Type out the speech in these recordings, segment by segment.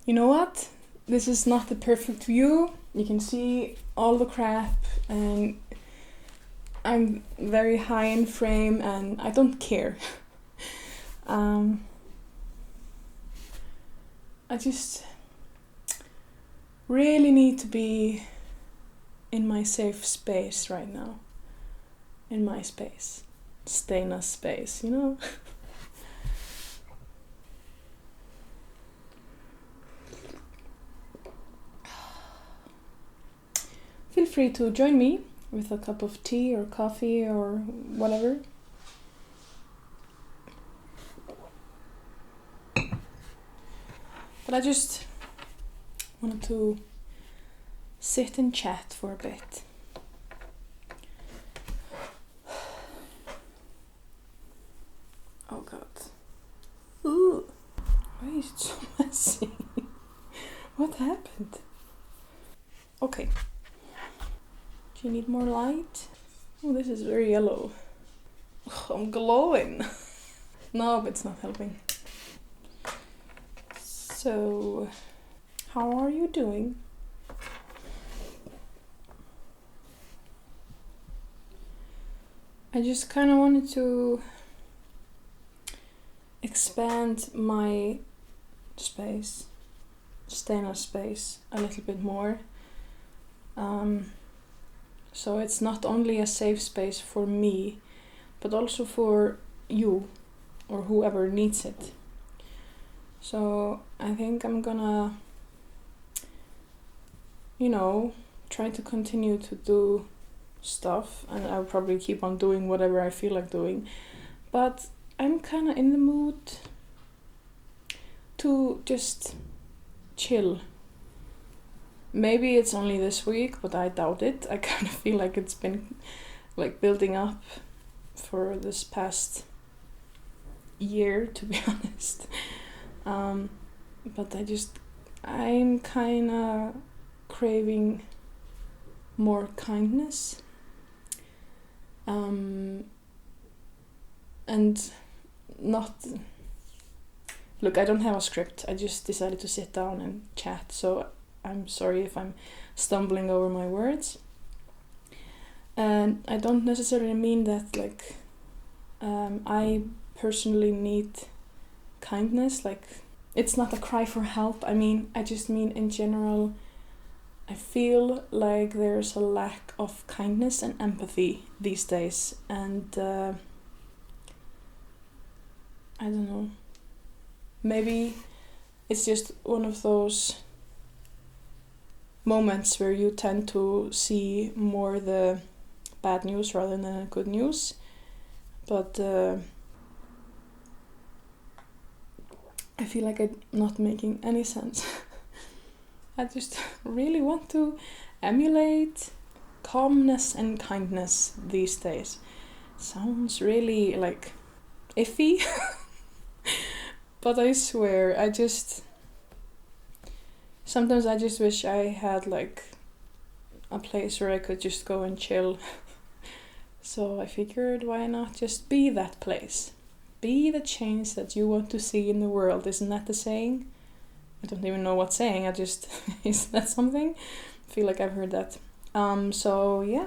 You know what? This is not the perfect view. You can see all the crap, and I'm very high in frame and I don't care. I just really need to be in my safe space right now. In my space. Steina's space, you know? Feel free to join me with a cup of tea or coffee or whatever. But I just wanted to sit and chat for a bit. Oh god. Ooh. Why is it so messy? What happened? Okay. Do you need more light? Oh, this is very yellow. Oh, I'm glowing. No, but it's not helping. So, how are you doing? I just kind of wanted to expand my space, Steina's space, a little bit more. So it's not only a safe space for me, but also for you or whoever needs it. So I think I'm gonna, try to continue to do stuff, and I'll probably keep on doing whatever I feel like doing. But I'm kind of in the mood to just chill. Maybe it's only this week, but I doubt it. I kind of feel like it's been like building up for this past year, to be honest. But I'm kind of craving more kindness. And not... Look, I don't have a script. I just decided to sit down and chat, so I'm sorry if I'm stumbling over my words. And I don't necessarily mean that, like, I personally need kindness. Like, it's not a cry for help. I just mean in general, I feel like there's a lack of kindness and empathy these days. And I don't know. Maybe it's just one of those moments where you tend to see more the bad news rather than the good news. But I feel like I'm not making any sense. I just really want to emulate calmness and kindness these days. Sounds really like iffy. But I swear, sometimes I just wish I had like a place where I could just go and chill. So I figured, why not just be that place? Be the change that you want to see in the world. Isn't that the saying? I don't even know what saying. Is that something? I feel like I've heard that. So yeah.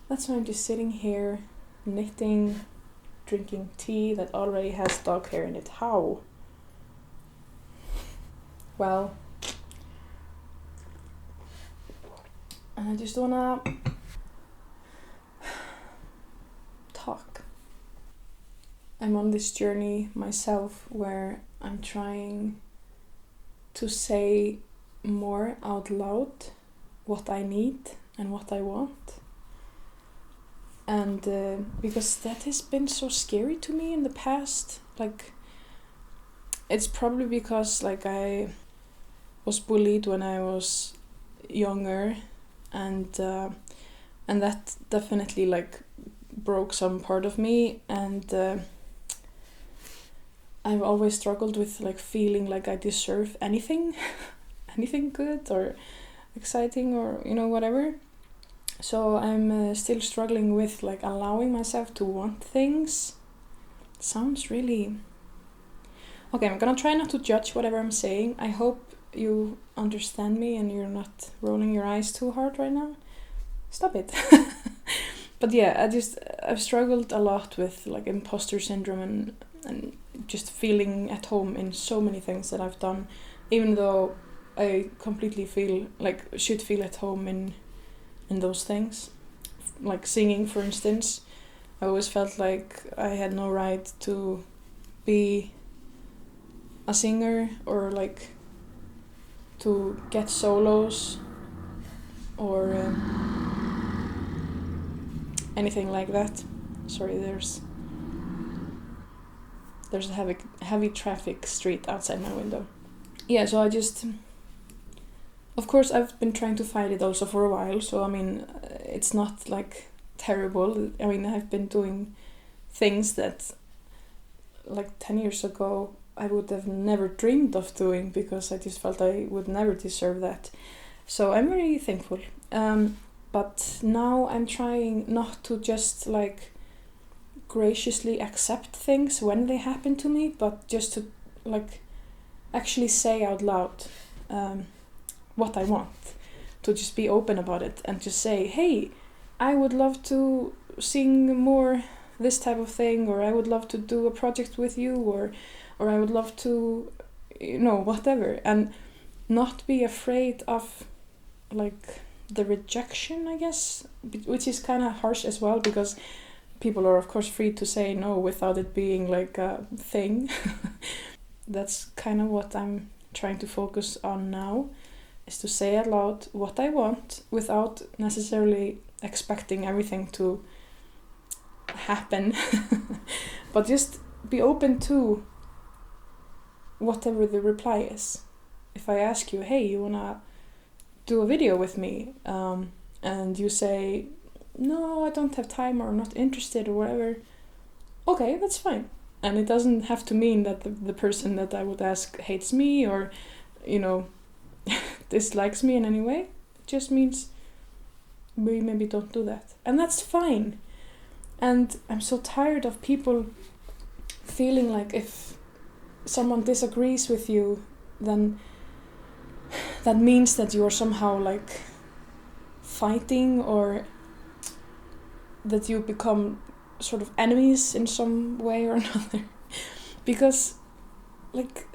That's why I'm just sitting here, knitting, drinking tea that already has dog hair in it. How? Well, and I just wanna talk. I'm on this journey myself where I'm trying to say more out loud what I need and what I want. And because that has been so scary to me in the past. Like, it's probably because like I was bullied when I was younger, and that definitely like broke some part of me. And I've always struggled with like feeling like I deserve anything anything good or exciting or whatever. So I'm still struggling with like allowing myself to want things. Sounds really... Okay, I'm gonna try not to judge whatever I'm saying. I hope you understand me and you're not rolling your eyes too hard right now. Stop it. But yeah, I've struggled a lot with like imposter syndrome and just feeling at home in so many things that I've done, even though I completely should feel at home in those things. Like singing, for instance, I always felt like I had no right to be a singer or like to get solos or anything like that. Sorry, there's a heavy traffic street outside my window. Yeah, so of course I've been trying to fight it also for a while, so I mean it's not like terrible. I mean I've been doing things that like 10 years ago I would have never dreamed of doing because I just felt I would never deserve that. So I'm very thankful. But now I'm trying not to just like graciously accept things when they happen to me, but just to like actually say out loud what I want, to just be open about it and just say, hey, I would love to sing more this type of thing, or I would love to do a project with you, or I would love to, whatever, and not be afraid of like the rejection, I guess, which is kind of harsh as well, because people are of course free to say no without it being like a thing. That's kind of what I'm trying to focus on now, is to say out loud what I want without necessarily expecting everything to happen. But just be open to whatever the reply is. If I ask you, hey, you wanna do a video with me, and you say, no, I don't have time or I'm not interested or whatever, okay, that's fine. And it doesn't have to mean that the person that I would ask hates me or, dislikes me in any way. It just means we maybe don't do that. And that's fine. And I'm so tired of people feeling like if someone disagrees with you, then that means that you are somehow like fighting, or that you become sort of enemies in some way or another. Because like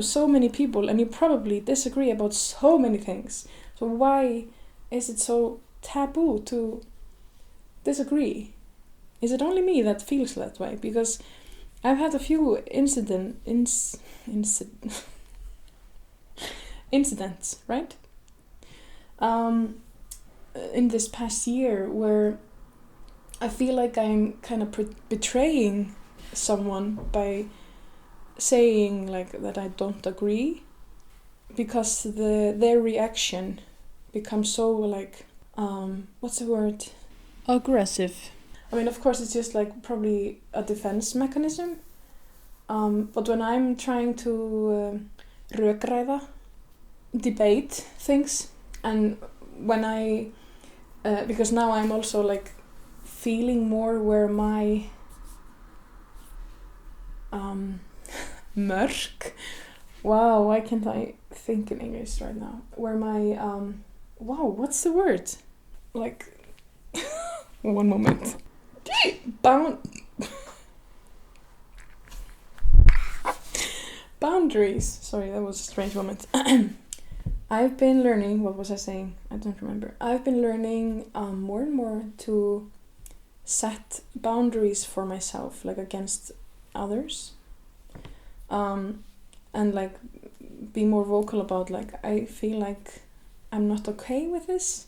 so many people and you probably disagree about so many things. So why is it so taboo to disagree? Is it only me that feels that way? Because I've had a few incidents, right? In this past year where I feel like I'm kind of betraying someone by saying like that I don't agree, because their reaction becomes so like what's the word? Aggressive. I mean, of course, it's just like probably a defense mechanism. But when I'm trying to rökræða, debate things, and when I because now I'm also like feeling more where my mörk, wow, why can't I think in English right now, where my wow, what's the word, like one moment, boundaries, sorry, that was a strange moment. I've been learning, what was I saying? I don't remember. I've been learning more and more to set boundaries for myself, like against others. And like be more vocal about like I feel like I'm not okay with this,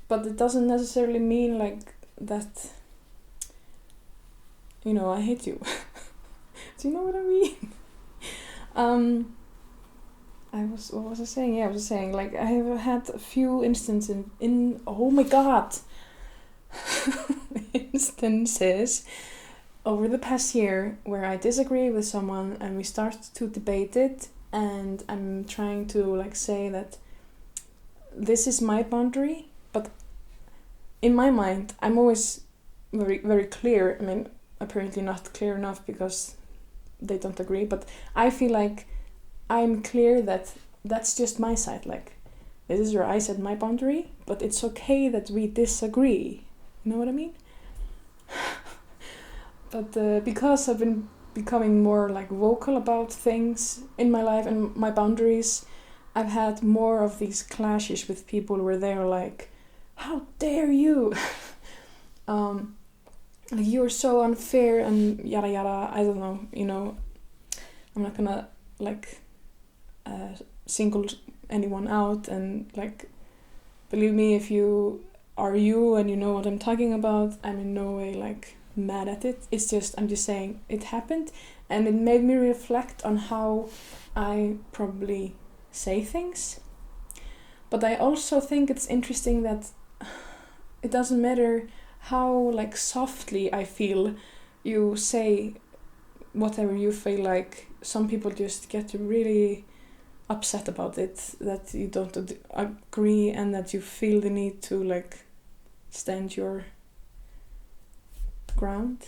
but it doesn't necessarily mean like that, I hate you. Do you know what I mean? What was I saying? Yeah, I was saying like I have had a few instances in oh my god instances over the past year where I disagree with someone and we start to debate it, and I'm trying to like say that this is my boundary, but in my mind I'm always very, very clear. I mean, apparently not clear enough because they don't agree, but I feel like I'm clear that that's just my side. Like, this is where I set my boundary, but it's okay that we disagree. You know what I mean? But because I've been becoming more like vocal about things in my life and my boundaries, I've had more of these clashes with people where they're like, how dare you? Like, you're so unfair and yada yada. I don't know, you know, I'm not gonna like single anyone out, and like, believe me, if you are you and you know what I'm talking about, I'm in no way like mad at it. It's just, I'm just saying it happened, and it made me reflect on how I probably say things. But I also think it's interesting that it doesn't matter how like softly I feel you say whatever you feel like. Some people just get really upset about it, that you don't agree and that you feel the need to like stand your ground.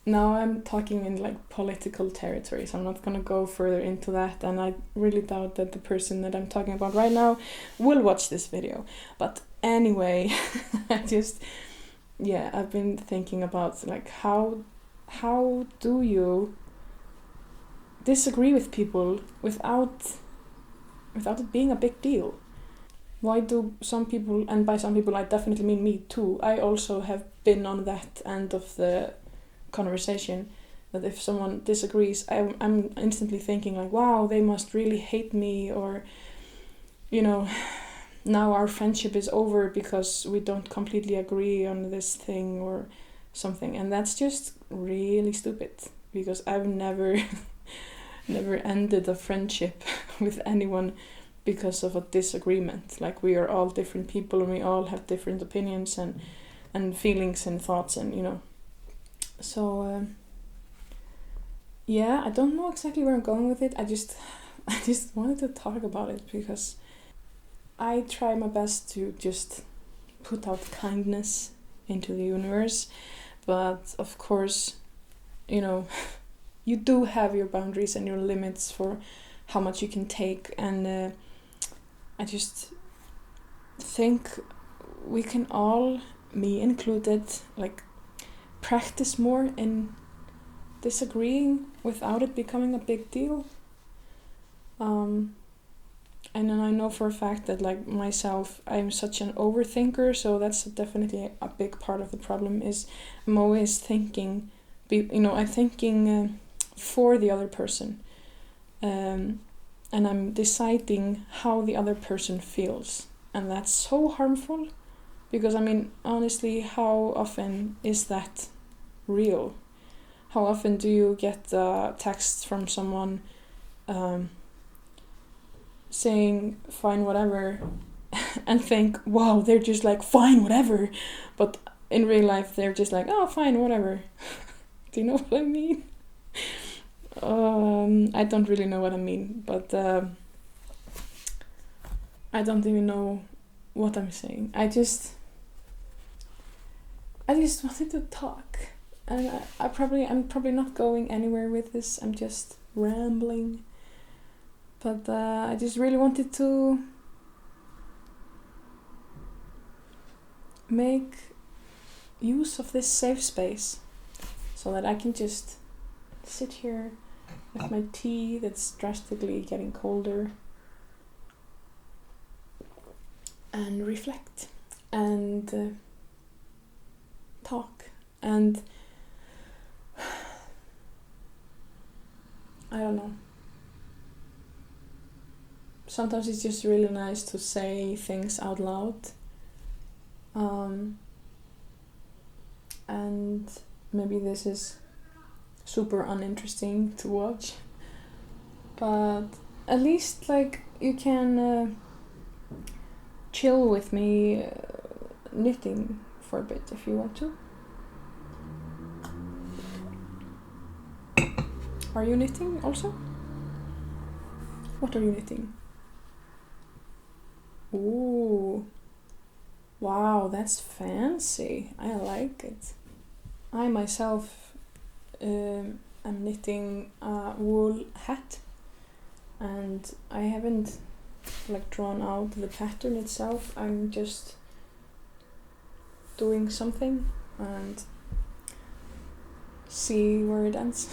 Now I'm talking in like political territory, so I'm not gonna go further into that, and I really doubt that the person that I'm talking about right now will watch this video. But anyway, I've been thinking about like how do you disagree with people without it being a big deal? Why do some people, and by some people I definitely mean me too, I also have been on that end of the conversation, that if someone disagrees, I'm instantly thinking like, wow, they must really hate me, or, you know, now our friendship is over because we don't completely agree on this thing or something. And that's just really stupid, because I've never never ended a friendship with anyone because of a disagreement. Like, we are all different people and we all have different opinions and feelings and thoughts, and, you know. So I don't know exactly where I'm going with it. I just wanted to talk about it because I try my best to just put out kindness into the universe, but of course, you know, you do have your boundaries and your limits for how much you can take, and I just think we can all, me included, like, practice more in disagreeing without it becoming a big deal. And then I know for a fact that, like, myself, I'm such an overthinker, so that's definitely a big part of the problem. Is I'm always thinking, I'm thinking for the other person, and I'm deciding how the other person feels, and that's so harmful, because I mean, honestly, how often is that real? How often do you get a text from someone saying fine whatever and think, wow, they're just like fine whatever, but in real life they're just like, oh, fine whatever. Do you know what I mean? I don't really know what I mean, but I don't even know what I'm saying. I just wanted to talk, and I'm probably not going anywhere with this. I'm just rambling, but I just really wanted to make use of this safe space so that I can just sit here with my tea that's drastically getting colder and reflect and talk. And I don't know, sometimes it's just really nice to say things out loud, and maybe this is super uninteresting to watch, but at least, like, you can chill with me knitting for a bit if you want to. Are you knitting also? What are you knitting? Ooh, wow, that's fancy. I like it. I myself I'm knitting a wool hat, and I haven't like drawn out the pattern itself. I'm just doing something and see where it ends.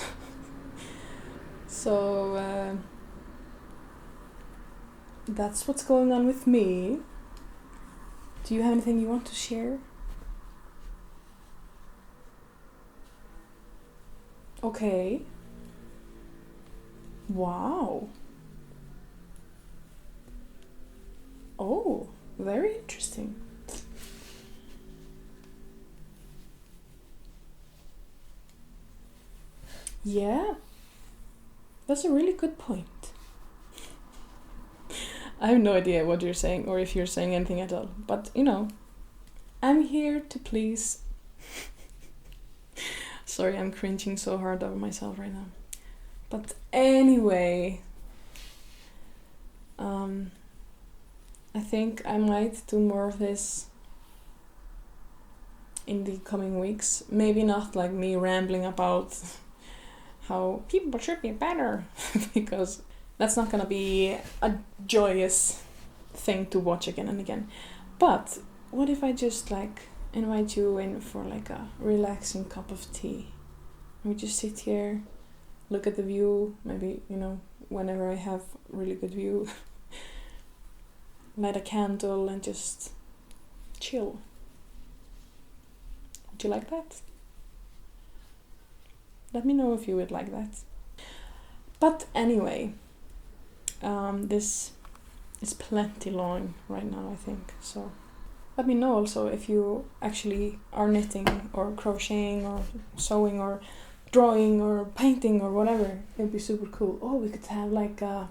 So that's what's going on with me. Do you have anything you want to share? Okay. Wow. Oh, very interesting. Yeah, that's a really good point. I have no idea what you're saying or if you're saying anything at all, but I'm here to please. Sorry, I'm cringing so hard over myself right now. But anyway, I think I might do more of this in the coming weeks. Maybe not like me rambling about how people should be better, because that's not gonna be a joyous thing to watch again and again. But what if I just like invite you in for like a relaxing cup of tea? We just sit here, look at the view, maybe, whenever I have really good view, light a candle and just chill. Would you like that? Let me know if you would like that. But anyway, this is plenty long right now, I think. So let me know also if you actually are knitting or crocheting or sewing or drawing or painting or whatever. It would be super cool. Oh, we could have like a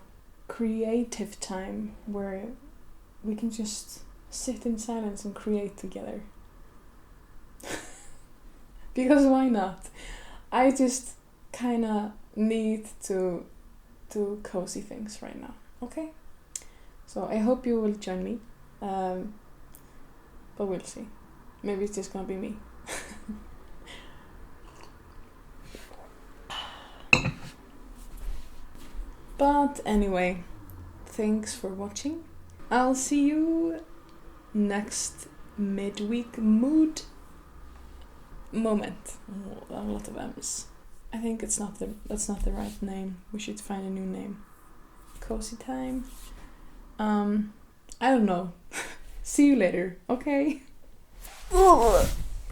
creative time where we can just sit in silence and create together. Because why not? I just kind of need to do cozy things right now, okay? So I hope you will join me, but we'll see. Maybe it's just gonna be me. But anyway, thanks for watching. I'll see you next midweek mood moment. Oh, a lot of M's. I think that's not the right name. We should find a new name. Cozy time. I don't know. See you later, okay? Ugh.